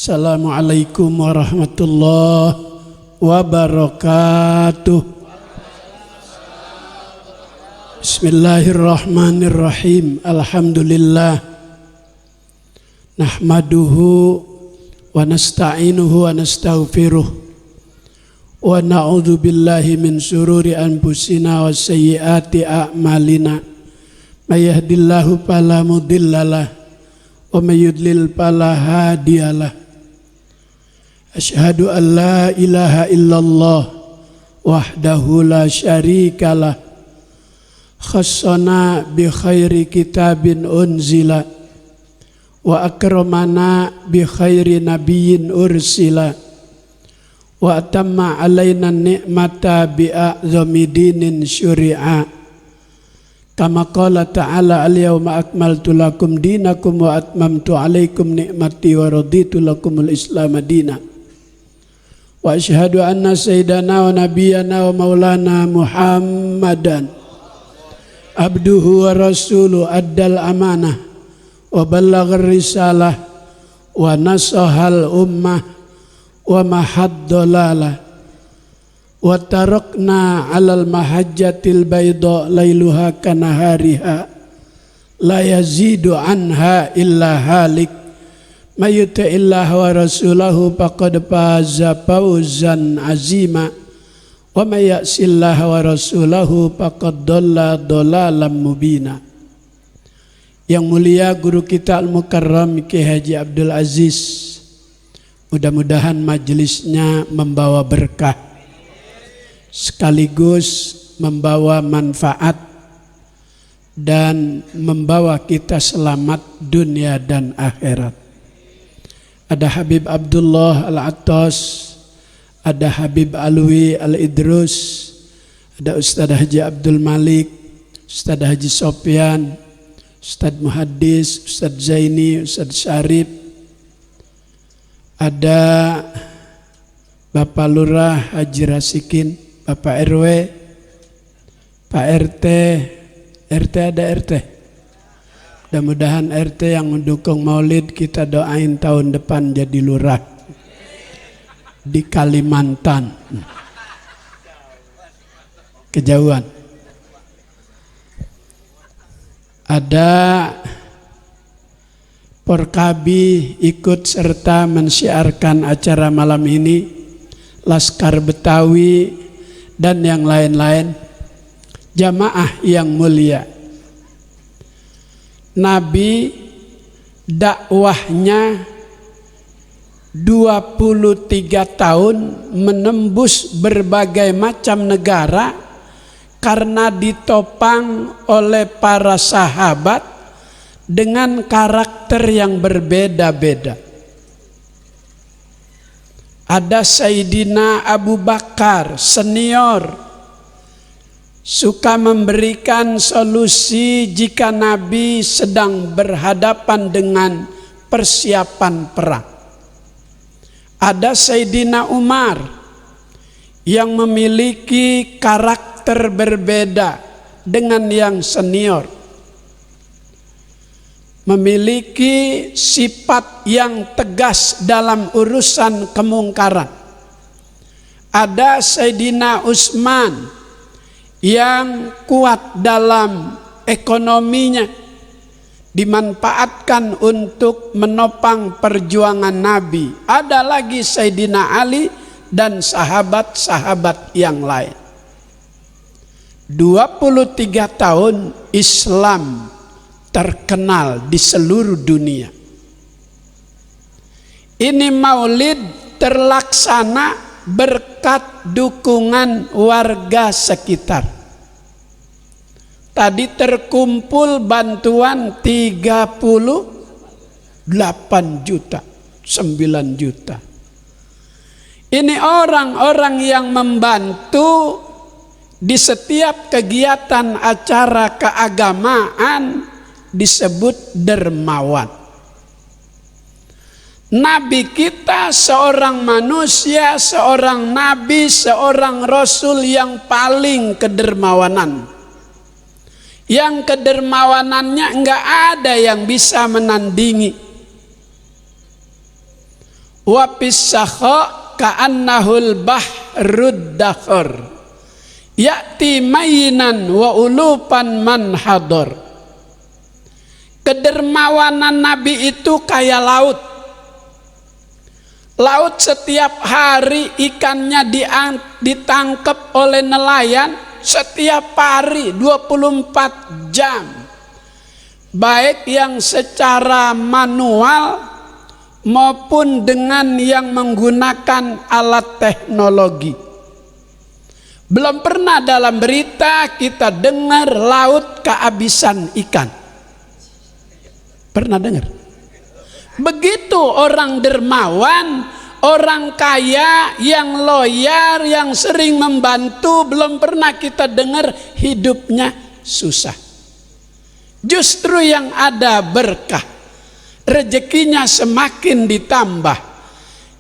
Assalamualaikum warahmatullahi wabarakatuh. Bismillahirrahmanirrahim. Alhamdulillah. Nahmaduhu wa nasta'inuhu wa nastaghfiruh. Wa na'udzu billahi min syururi anfusina wa sayyiati a'malina. May yahdihillahu fala mudhillalah wa may yudlil fala hadiyalah. Asyhadu an la ilaha illallah wahdahu la syarikalah. Khassana bi khairi kitabin unzila wa akramana bi khairi nabiyyin ursila wa atamma alaina ni'mata bi a'zami dinin syuri'a kama qala ta'ala al-yawma akmaltu lakum dinakum wa atmamtu alaikum ni'mati wa raditu lakumul islam madina. Wa asyhadu anna sayyidana wa nabiyyana wa maulana Muhammadan abduhu wa rasuluhu addal amanah wa ballaghar risalah wa nasahal ummah wa mahaddalalah wa tarakna alal mahajjatil bayda lailuha kanahariha la yazidu anha illa halik. May yuti'illah wa rasulahu faqad faza fawzan azima wa may ya'sillah wa rasulahu faqad dhalla dhalalan mubina. Yang mulia guru kita Al-Mukarram Kiai Haji Abdul Aziz, mudah-mudahan majelisnya membawa berkah sekaligus membawa manfaat dan membawa kita selamat dunia dan akhirat. Ada Habib Abdullah Al-Attas, ada Habib Alwi Al-Idrus, ada Ustadz Haji Abdul Malik, Ustadz Haji Sofyan, Ustadz Muhaddis, Ustadz Zaini, Ustadz Syarif, ada Bapak Lurah Haji Rasikin, Bapak RW, Pak RT, RT ada RT. Mudah-mudahan RT yang mendukung maulid kita doain tahun depan jadi lurah di Kalimantan. Kejauhan. Ada Porkabi ikut serta mensiarkan acara malam ini, Laskar Betawi dan yang lain-lain. Jamaah yang mulia, Nabi dakwahnya 23 tahun menembus berbagai macam negara karena ditopang oleh para sahabat dengan karakter yang berbeda-beda. Ada Sayyidina Abu Bakar senior, suka memberikan solusi jika Nabi sedang berhadapan dengan persiapan perang. Ada Sayyidina Umar yang memiliki karakter berbeda dengan yang senior, memiliki sifat yang tegas dalam urusan kemungkaran. Ada Sayyidina Utsman yang kuat dalam ekonominya, dimanfaatkan untuk menopang perjuangan Nabi. Ada lagi Sayyidina Ali dan sahabat-sahabat yang lain. 23 tahun Islam terkenal di seluruh dunia. Ini maulid terlaksana berkat dukungan warga sekitar. Tadi terkumpul bantuan 38 juta, 9 juta. Ini orang-orang yang membantu di setiap kegiatan acara keagamaan disebut dermawan. Nabi kita seorang manusia, seorang nabi, seorang rasul yang paling kedermawanan. Yang kedermawanannya enggak ada yang bisa menandingi. wa pisakha ka'annahul bahrud dakhar ya'ti mainan wa ulupan man hadar. Kedermawanan Nabi itu kayak laut. Laut setiap hari ikannya ditangkap oleh nelayan setiap hari 24 jam. Baik yang secara manual maupun dengan yang menggunakan alat teknologi. Belum pernah dalam berita kita dengar laut kehabisan ikan. Pernah dengar? Begitu orang dermawan, orang kaya, yang loyal, yang sering membantu, belum pernah kita dengar hidupnya susah. Justru yang ada berkah, rezekinya semakin ditambah.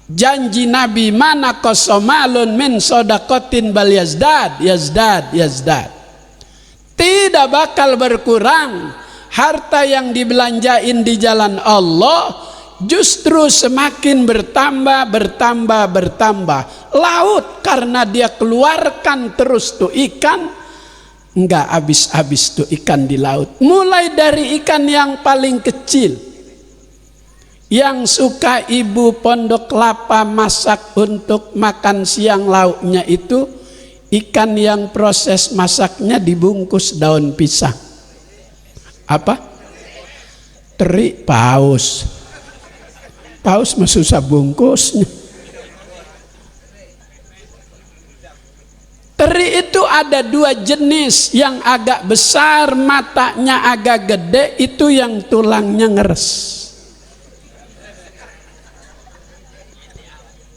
Janji Nabi, mana kosomalun min sodakotin bal yazdad, yazdad, yazdad. Tidak bakal berkurang. Harta yang dibelanjain di jalan Allah justru semakin bertambah, bertambah, bertambah. Laut karena dia keluarkan terus tuh ikan, enggak habis-habis tuh ikan di laut. Mulai dari ikan yang paling kecil, yang suka ibu pondok kelapa masak untuk makan siang, lauknya itu ikan yang proses masaknya dibungkus daun pisang. Apa? Teri paus. Paus mah susah bungkusnya. Teri itu ada dua jenis, yang agak besar matanya agak gede, itu yang tulangnya ngeres.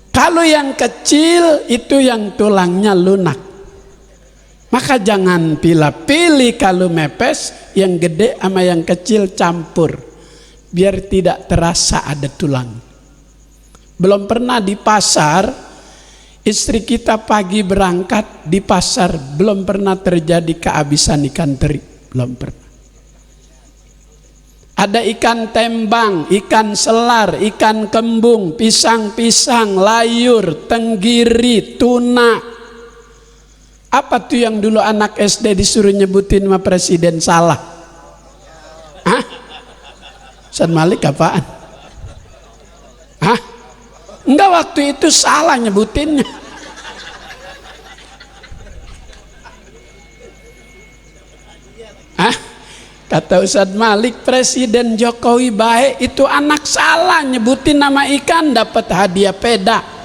Kalau yang kecil itu yang tulangnya lunak. Maka jangan pilih-pilih kalau mepes, yang gede sama yang kecil campur, biar tidak terasa ada tulang. Belum pernah di pasar, istri kita pagi berangkat di pasar, belum pernah terjadi kehabisan ikan teri, belum pernah. Ada ikan tembang, ikan selar, ikan kembung, pisang-pisang, layur, tenggiri, tuna. Apa tuh yang dulu anak SD disuruh nyebutin sama presiden salah? Hah? Ustaz Malik apaan? Hah? Enggak, waktu itu salah nyebutinnya. Hah? Kata Ustaz Malik, Presiden Jokowi baik, itu anak salah nyebutin nama ikan, dapat hadiah peda.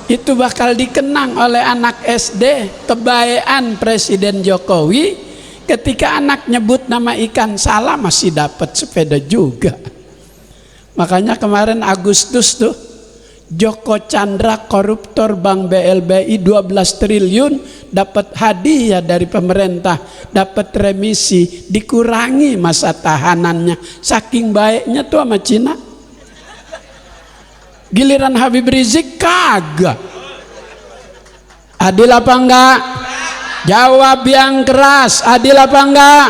Itu bakal dikenang oleh anak SD, kebayan Presiden Jokowi. Ketika anak nyebut nama ikan salah, masih dapat sepeda juga. Makanya kemarin Agustus tuh, Joko Chandra koruptor Bank BLBI 12 triliun dapat hadiah dari pemerintah, dapat remisi, dikurangi masa tahanannya. Saking baiknya tuh sama Cina. Giliran Habib Rizik kagak. Adil apa enggak? Jawab yang keras. Adil apa enggak?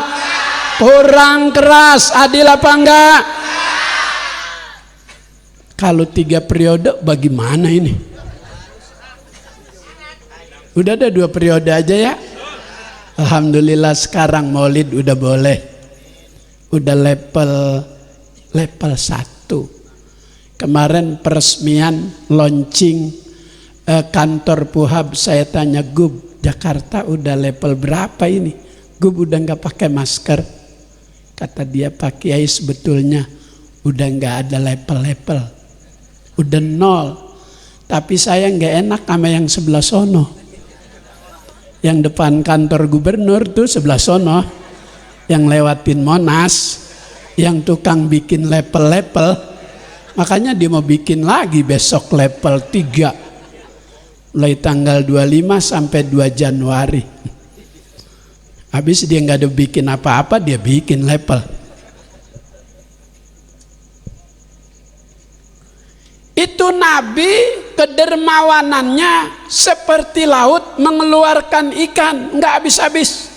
Kurang keras. Adil apa enggak? Kalau 3 periode bagaimana ini? Udah ada 2 periode aja ya. Alhamdulillah sekarang Maulid udah boleh. Udah level 1. Kemarin peresmian launching kantor Puhab, saya tanya Gub, Jakarta udah level berapa ini? Gub udah nggak pakai masker. Kata dia, Pak Kiai sebetulnya udah nggak ada level-level, udah 0. Tapi saya nggak enak sama yang sebelah sono, yang depan kantor gubernur tuh sebelah sono, yang lewatin Monas, yang tukang bikin level-level. Makanya dia mau bikin lagi besok level 3. Mulai tanggal 25 sampai 2 Januari. Habis dia nggak ada bikin apa-apa, dia bikin level. Itu Nabi kedermawanannya seperti laut mengeluarkan ikan, nggak habis-habis.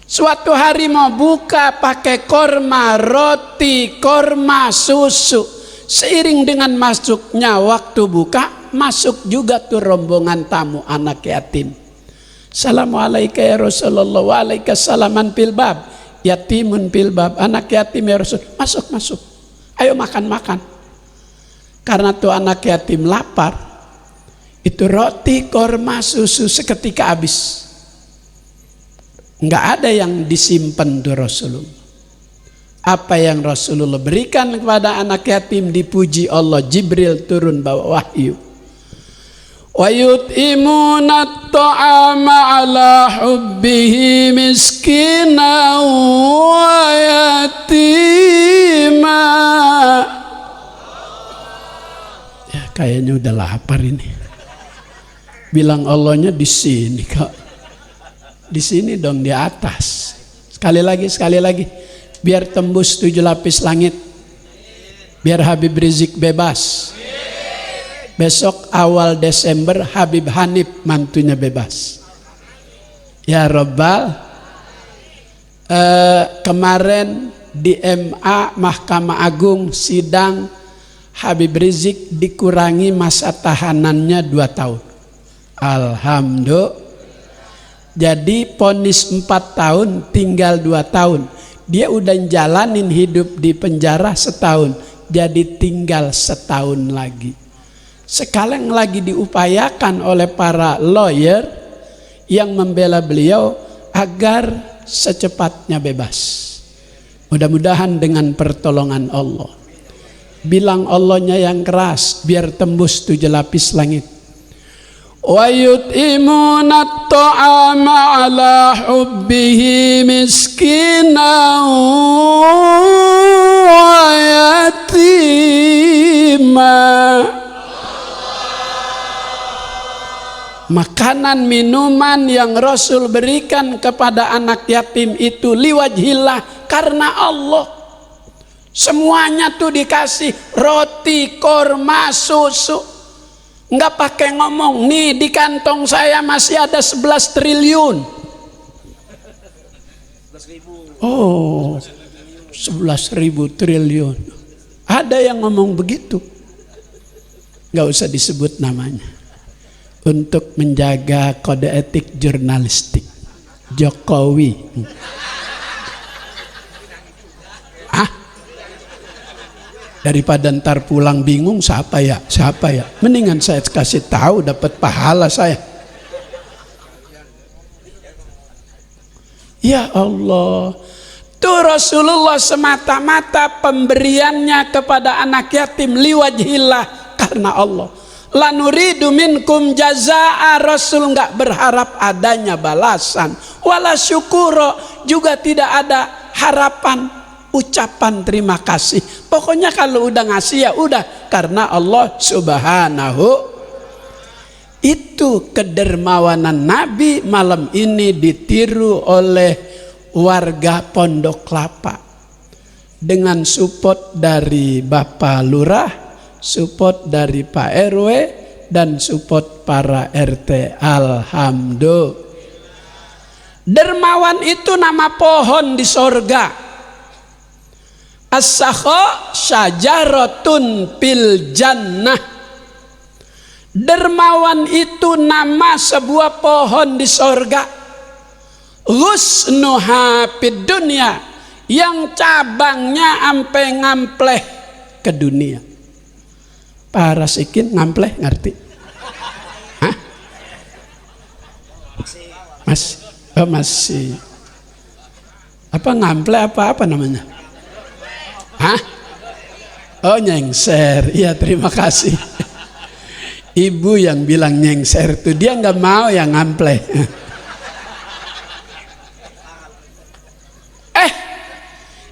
Suatu hari mau buka pakai korma, roti, korma, susu. Seiring dengan masuknya waktu buka, masuk juga tuh rombongan tamu anak yatim. Assalamualaikum ya Rasulullah, waalaikumsalam fil bab, yatimun fil bab, anak yatim ya Rasul, masuk, ayo makan. Karena tuh anak yatim lapar, itu roti, korma, susu seketika habis. Nggak ada yang disimpan tuh Rasulullah. Apa yang Rasulullah berikan kepada anak yatim dipuji Allah. Jibril turun bawa wahyu. Wa yut'imuna at-ta'ama ala hubbihi miskina wa yatima. Ya kayaknya udah lapar ini. Bilang Allahnya di sini kok. Di sini dong, di atas. Sekali lagi. Biar tembus 7 lapis langit. Biar Habib Rizik bebas. Besok awal Desember Habib Hanif mantunya bebas. Ya Rabbal. Kemarin di MA Mahkamah Agung sidang Habib Rizik dikurangi masa tahanannya 2 tahun. Alhamdulillah. Jadi vonis 4 tahun tinggal 2 tahun. Dia udah jalanin hidup di penjara setahun, jadi tinggal setahun lagi. Sekarang lagi diupayakan oleh para lawyer yang membela beliau agar secepatnya bebas. Mudah-mudahan dengan pertolongan Allah. Bilang Allahnya yang keras biar tembus 7 lapis langit. Wa yut'imuna at-ta'ama ala hubbihi miskina wa yatima. Makanan minuman yang Rasul berikan kepada anak yatim itu liwajhillah, karena Allah. Semuanya tuh dikasih, roti, korma, susu. Nggak pakai ngomong, nih di kantong saya masih ada 11 triliun. Oh, 11.000 triliun. Ada yang ngomong begitu. Nggak usah disebut namanya. Untuk menjaga kode etik jurnalistik. Jokowi. Daripada ntar pulang bingung siapa ya, mendingan saya kasih tahu dapat pahala saya. Ya Allah, tuh Rasulullah semata-mata pemberiannya kepada anak yatim liwajhillah, karena Allah. La nuridu minkum jazaa, Rasul nggak berharap adanya balasan, wala syukuro, juga tidak ada harapan ucapan terima kasih. Pokoknya kalau udah ngasih ya udah, karena Allah Subhanahu. Itu kedermawanan Nabi malam ini ditiru oleh warga Pondok Kelapa dengan support dari Bapak Lurah, support dari Pak RW, dan support para RT. Alhamdulillah. Dermawan itu nama pohon di sorga. As-sakha syajaratun fil jannah. Dermawan itu nama sebuah pohon di sorga. Ghusnuha fid dunya, yang cabangnya ampe ngampleh ke dunia. Para sikin ngampleh ngerti? Hah? Masih. Apa ngampleh apa namanya? Hah? Oh, nyengser. Iya, terima kasih. Ibu yang bilang nyengser tuh, dia nggak mau yang ngampleh.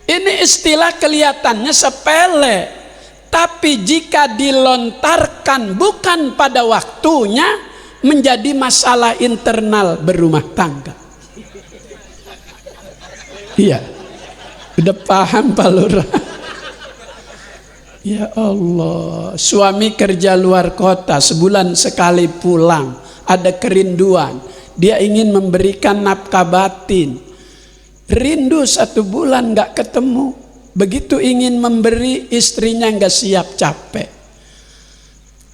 Ini istilah kelihatannya sepele, tapi jika dilontarkan bukan pada waktunya, menjadi masalah internal berumah tangga. Iya, udah paham Pak Lurah? Ya Allah, suami kerja luar kota, sebulan sekali pulang, ada kerinduan, dia ingin memberikan nafkah batin. Rindu 1 bulan nggak ketemu, Begitu ingin memberi, istrinya nggak siap, capek.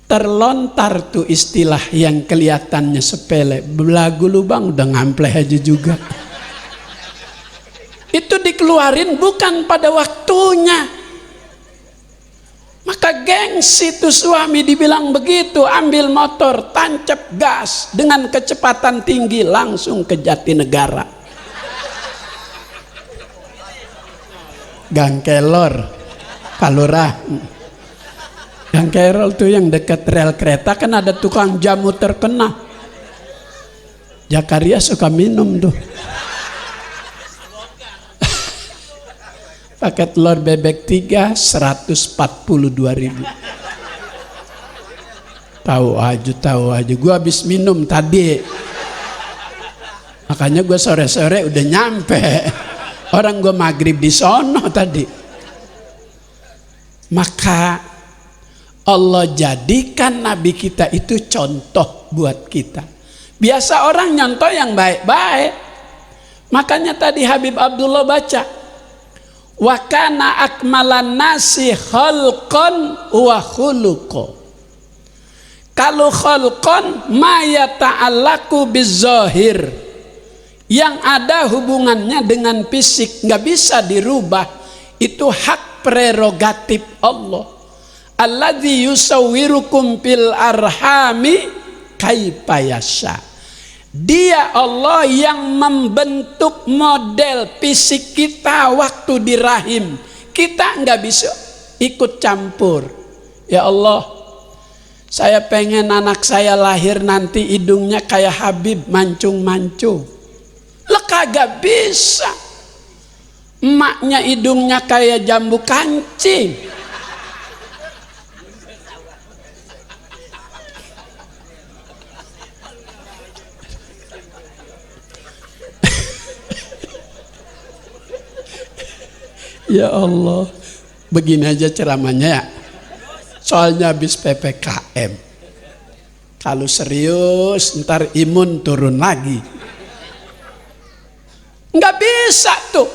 Terlontar tuh istilah yang kelihatannya sepele, belagu lubang udah ngampleh aja juga. Itu dikeluarin bukan pada waktunya. Maka gengsi tuh suami dibilang begitu, ambil motor, tancap gas dengan kecepatan tinggi langsung ke Jatinegara. Gang Kelor, Palura. Gang Kelor tuh yang dekat rel kereta kan ada tukang jamu terkenal. Jakaria suka minum tuh. Paket telur bebek 3 142.000. Tahu aja. Gue habis minum tadi. Makanya gue sore-sore udah nyampe. Orang gue maghrib di sono tadi. Maka Allah jadikan Nabi kita itu contoh buat kita. Biasa orang nyontoh yang baik-baik. Makanya tadi Habib Abdullah baca, wa kana akmalan nasi khalqan wa khuluqan. Kalau khalqan ma yata'allaku bizzahir, yang ada hubungannya dengan fisik, nggak bisa dirubah, itu hak prerogatif Allah. Alladzi yusawwirukum fil arhami kaifa yasha. Dia Allah yang membentuk model fisik kita waktu di rahim. Kita nggak bisa ikut campur. Ya Allah, saya pengen anak saya lahir nanti hidungnya kayak Habib, mancung-mancung. Lah kagak bisa. Emaknya hidungnya kayak jambu kancing. Ya Allah, begini aja ceramahnya ya. Soalnya habis PPKM. Kalau serius ntar imun turun lagi. Nggak bisa tuh.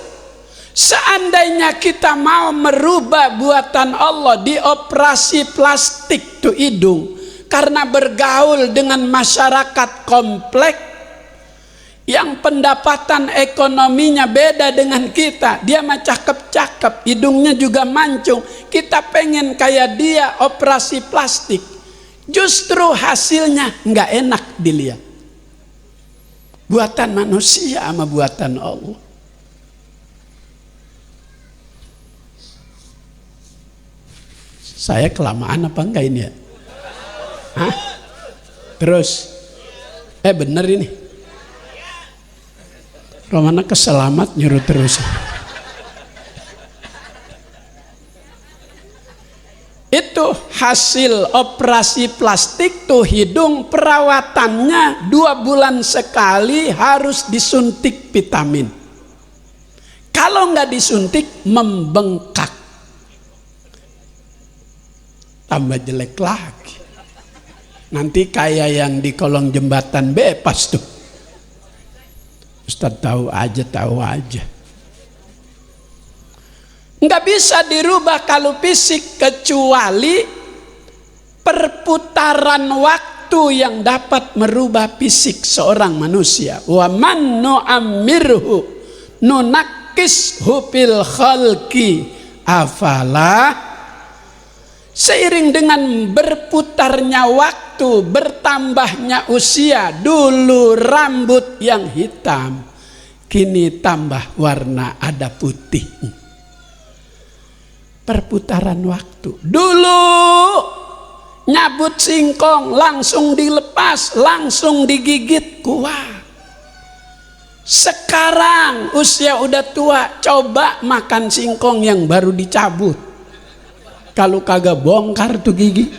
Seandainya kita mau merubah buatan Allah, dioperasi plastik tuh hidung, karena bergaul dengan masyarakat kompleks yang pendapatan ekonominya beda dengan kita, dia mah cakep-cakep, hidungnya juga mancung, kita pengen kayak dia operasi plastik, justru hasilnya nggak enak dilihat. Buatan manusia sama buatan Allah. Saya kelamaan apa enggak ini ya? Hah? Terus bener ini Romana keselamat nyuruh terus. Itu hasil operasi plastik tuh hidung, perawatannya 2 bulan sekali harus disuntik vitamin. Kalau nggak disuntik membengkak, tambah jelek lagi. Nanti kayak yang di kolong jembatan bebas tuh. Ustaz tahu aja. Nggak bisa dirubah kalau fisik, kecuali perputaran waktu yang dapat merubah fisik seorang manusia. Wa man nu'ammirhu nunakkishu fil khalqi afala. Seiring dengan berputarnya waktu, bertambahnya usia, dulu rambut yang hitam, kini tambah warna ada putih. Perputaran waktu. Dulu nyabut singkong langsung dilepas, langsung digigit, kuat. Sekarang usia udah tua, coba makan singkong yang baru dicabut. Kalau kagak bongkar tuh gigi.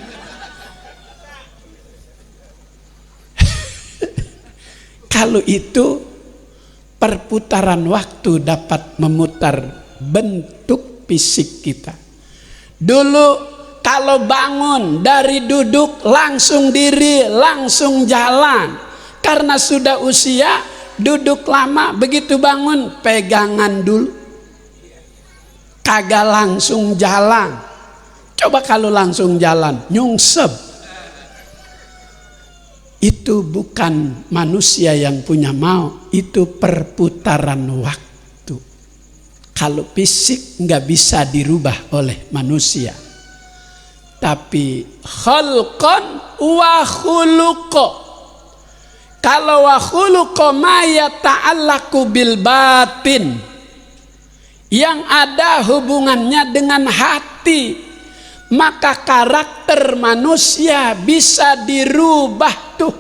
Kalau itu perputaran waktu dapat memutar bentuk fisik kita. Dulu kalau bangun dari duduk langsung diri, langsung jalan. Karena sudah usia, duduk lama, begitu bangun pegangan dulu. kagak langsung jalan. Coba kalau langsung jalan, nyungsep. Itu bukan manusia yang punya mau, itu perputaran waktu. Kalau fisik nggak bisa dirubah oleh manusia. Tapi khalqan wa khuluqa. Kalau wa khuluqa ma yata'allaqu bil batin, yang ada hubungannya dengan hati, maka karakter manusia bisa dirubah tuh.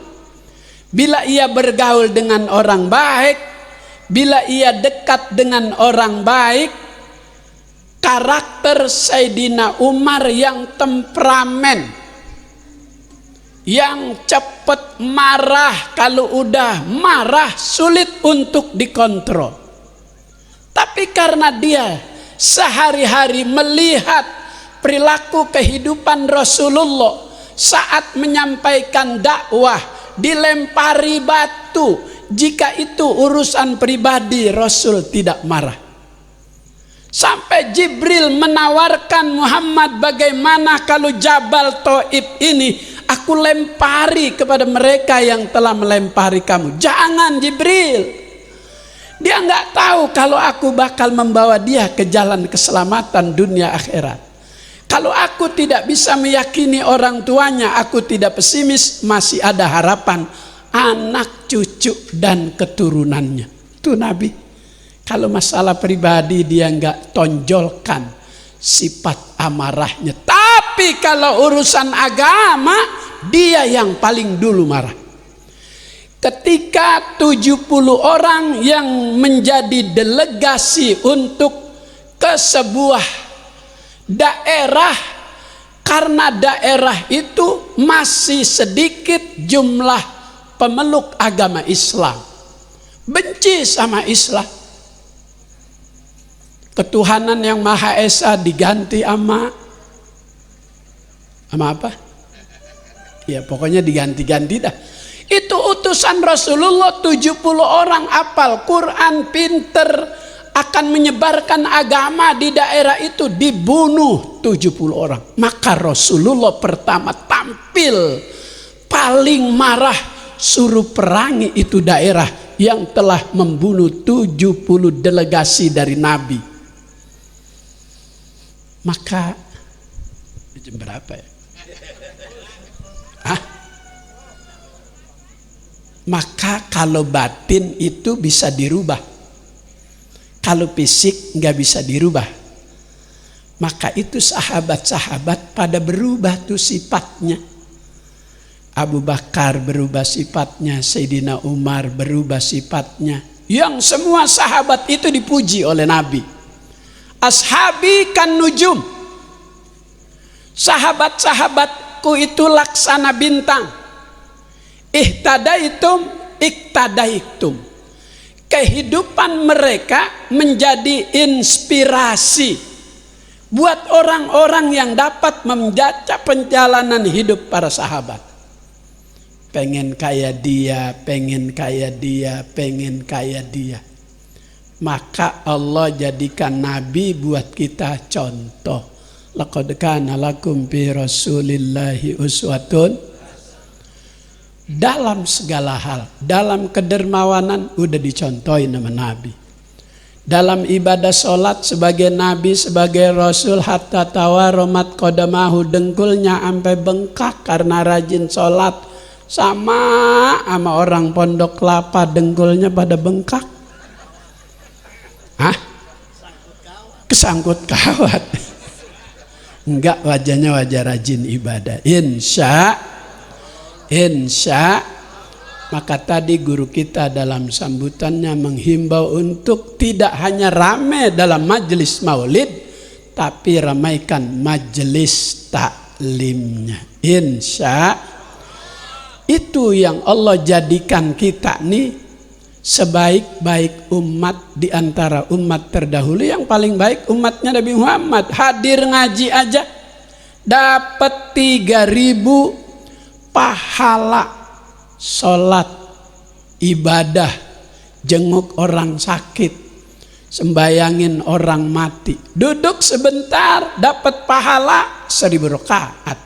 Bila ia bergaul dengan orang baik, bila ia dekat dengan orang baik. Karakter Sayyidina Umar yang temperamen, yang cepat marah, kalau udah marah sulit untuk dikontrol. Tapi karena dia sehari-hari melihat perilaku kehidupan Rasulullah saat menyampaikan dakwah, dilempari batu, jika itu urusan pribadi Rasul tidak marah. Sampai Jibril menawarkan Muhammad, bagaimana kalau Jabal Thaib ini aku lempari kepada mereka yang telah melempari kamu. Jangan Jibril. Dia nggak tahu kalau aku bakal membawa dia ke jalan keselamatan dunia akhirat. Kalau aku tidak bisa meyakini orang tuanya, aku tidak pesimis, masih ada harapan anak, cucu, dan keturunannya. Itu Nabi. Kalau masalah pribadi dia nggak tonjolkan sifat amarahnya. Tapi kalau urusan agama, dia yang paling dulu marah. Ketika 70 orang yang menjadi delegasi untuk ke sebuah daerah, karena daerah itu masih sedikit jumlah pemeluk agama Islam, benci sama Islam. Ketuhanan yang Maha Esa diganti sama apa? Ya pokoknya diganti-ganti dah. Itu utusan Rasulullah 70 orang apal Quran, pinter, akan menyebarkan agama di daerah itu, dibunuh 70 orang. Maka Rasulullah pertama tampil paling marah, suruh perangi itu daerah yang telah membunuh 70 delegasi dari Nabi. Maka jam berapa ya? Maka kalau batin itu bisa dirubah, kalau fisik nggak bisa dirubah. Maka itu sahabat-sahabat pada berubah tuh sifatnya. Abu Bakar berubah sifatnya, Sayyidina Umar berubah sifatnya. Yang semua sahabat itu dipuji oleh Nabi. Ashabi kan nujum, sahabat-sahabatku itu laksana bintang. Ihtadaitum iktadaitum. Kehidupan mereka menjadi inspirasi buat orang-orang yang dapat membaca perjalanan hidup para sahabat. Pengen kayak dia, pengen kayak dia, pengen kayak dia. Maka Allah jadikan Nabi buat kita contoh. Laqad kana lakum fi Rasulillahi uswatun. Dalam segala hal, dalam kedermawanan udah dicontohin sama Nabi. Dalam ibadah sholat sebagai Nabi, sebagai Rasul, hatta tawaromat qadamahu, dengkulnya sampai bengkak karena rajin sholat. Sama orang pondok kelapa, dengkulnya pada bengkak. Kesangkut kawat. Enggak, wajahnya wajah rajin ibadah. Insya. Maka tadi guru kita dalam sambutannya menghimbau untuk tidak hanya ramai dalam majelis maulid, tapi ramaikan majelis taklimnya. Insya. Itu yang Allah jadikan kita nih sebaik-baik umat di antara umat terdahulu. Yang paling baik umatnya Nabi Muhammad. Hadir ngaji aja dapat 3.000 pahala sholat, ibadah, jenguk orang sakit, Sembayangin orang mati. Duduk sebentar dapat pahala 1000 rakaat.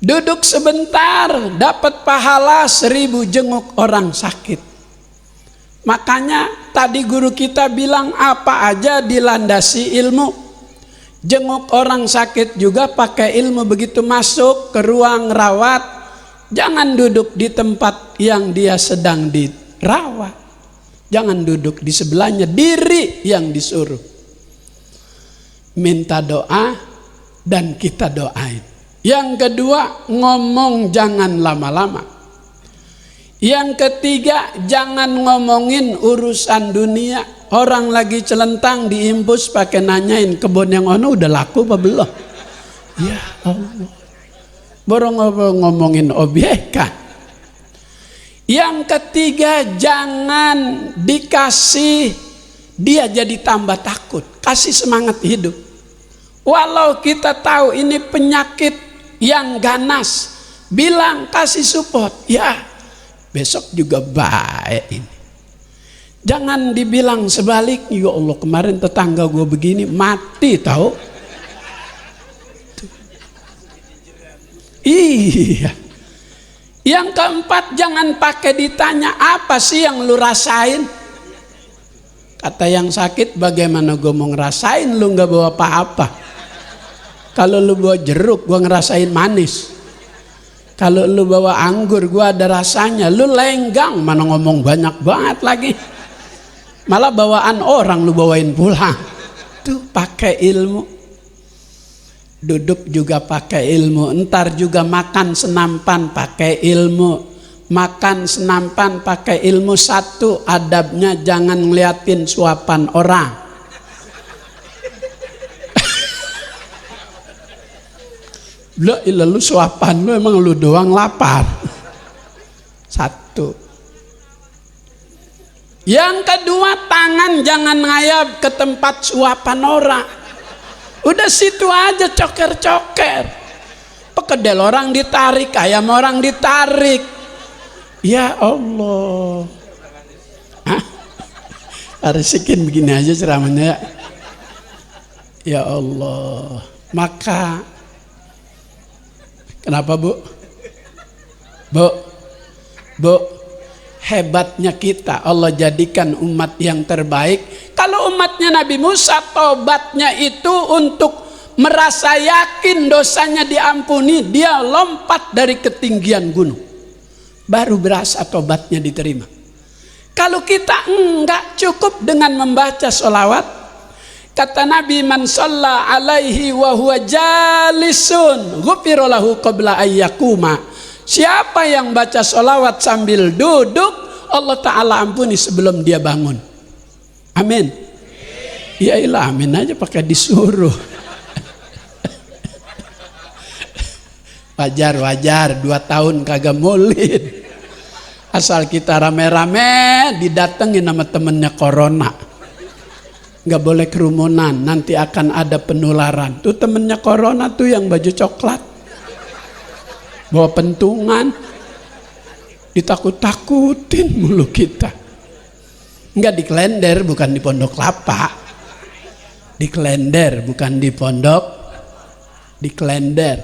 Duduk sebentar dapat pahala 1000 jenguk orang sakit. Makanya tadi guru kita bilang apa aja dilandasi ilmu. Jenguk orang sakit juga pakai ilmu. Begitu masuk ke ruang rawat, jangan duduk di tempat yang dia sedang dirawat. Jangan duduk di sebelahnya, diri yang disuruh. Minta doa dan kita doain. Yang kedua, ngomong jangan lama-lama. Yang ketiga, jangan ngomongin urusan dunia. Orang lagi celentang diimpus pakai nanyain kebun yang ono udah laku apa belum? Ya Allah. Baru ngomongin obyekan. Yang ketiga, jangan dikasih dia jadi tambah takut. Kasih semangat hidup. Walau kita tahu ini penyakit yang ganas, bilang kasih support. Ya, besok juga baik ini. Jangan dibilang sebaliknya, ya Allah kemarin tetangga gue begini, mati tahu. Iya. Yang keempat, jangan pakai ditanya apa sih yang lu rasain. Kata yang sakit, bagaimana gue mau ngerasain, lu gak bawa apa-apa. Kalau lu bawa jeruk, gue ngerasain manis. Kalau lu bawa anggur, gue ada rasanya. Lu lenggang, mana ngomong banyak banget lagi. Malah bawaan orang lu bawain pulang. Tuh pakai ilmu. Duduk juga pakai ilmu. Entar juga makan senampan pakai ilmu. Makan senampan pakai ilmu. Satu, adabnya jangan ngeliatin suapan orang. Lah ilah lu suapan lu emang lu doang lapar. Satu. Yang kedua, tangan jangan ngayap ke tempat suapan orang. Udah situ aja coker-coker. Pekedel orang ditarik, ayam orang ditarik. Ya Allah. Hah? Arisikin begini aja ceramahnya. Ya Allah. Maka kenapa Bu? Bu, hebatnya kita Allah jadikan umat yang terbaik. Kalau umatnya Nabi Musa tobatnya itu untuk merasa yakin dosanya diampuni, dia lompat dari ketinggian gunung. Baru berasa tobatnya diterima. Kalau kita enggak cukup dengan membaca sholawat. Kata Nabi, man shalla alaihi wa huwa jalisun ghufira lahu qabla ayyakuma. Siapa yang baca sholawat sambil duduk, Allah Ta'ala ampuni sebelum dia bangun. Amin. Ya ilah, amin aja pakai disuruh. Wajar 2 tahun kagak maulid. Asal kita rame-rame didatengin sama temennya corona. Nggak boleh kerumunan, nanti akan ada penularan. Tuh temennya corona tuh yang baju coklat, bawa pentungan, ditakut-takutin mulu kita. Nggak di Klender, bukan di Pondok Kelapa. Di Klender, bukan di Pondok. Di Klender,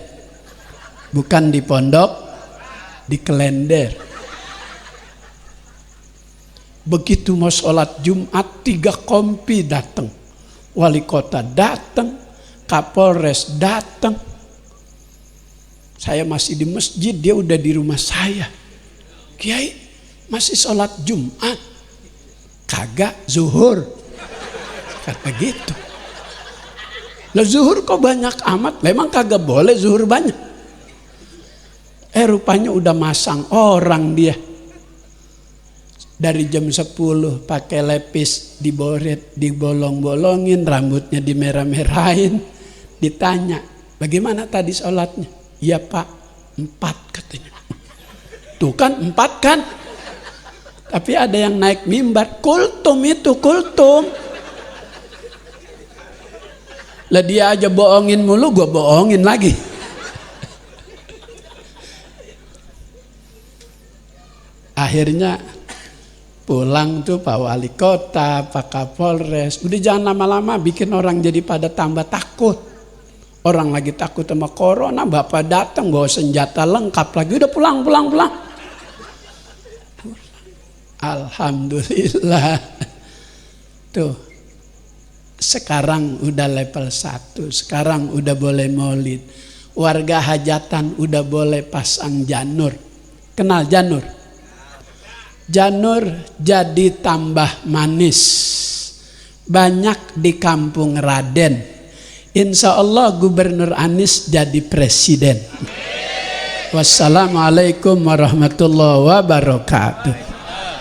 bukan di Pondok. Di Klender. Begitu mau sholat Jumat, 3 kompi datang. Wali kota datang, Kapolres datang. Saya masih di masjid, dia udah di rumah saya. Kiai, masih sholat Jumat? Kagak, zuhur. Kata gitu. Lah zuhur kok banyak amat? Memang kagak boleh zuhur banyak. Rupanya udah masang orang dia. Dari jam 10 pakai lepis diboret, dibolong-bolongin, rambutnya dimerah-merahin. Ditanya, bagaimana tadi sholatnya? Ya Pak, 4 katanya. Tuh kan 4 kan? Tapi ada yang naik mimbar, kultum itu, kultum. Lah dia aja bohongin mulu, gue bohongin lagi. Akhirnya Pulang tuh Pak Wali Kota, Pak Kapolres, udah jangan lama-lama bikin orang jadi pada tambah takut. Orang lagi takut sama corona, Bapak datang bawa senjata lengkap lagi, udah pulang. Alhamdulillah. Tuh, sekarang udah level 1, sekarang udah boleh maulid. Warga hajatan udah boleh pasang janur. Kenal janur? Janur jadi tambah manis. Banyak di kampung Raden. Insya Allah Gubernur Anies jadi presiden. Wassalamualaikum warahmatullahi wabarakatuh.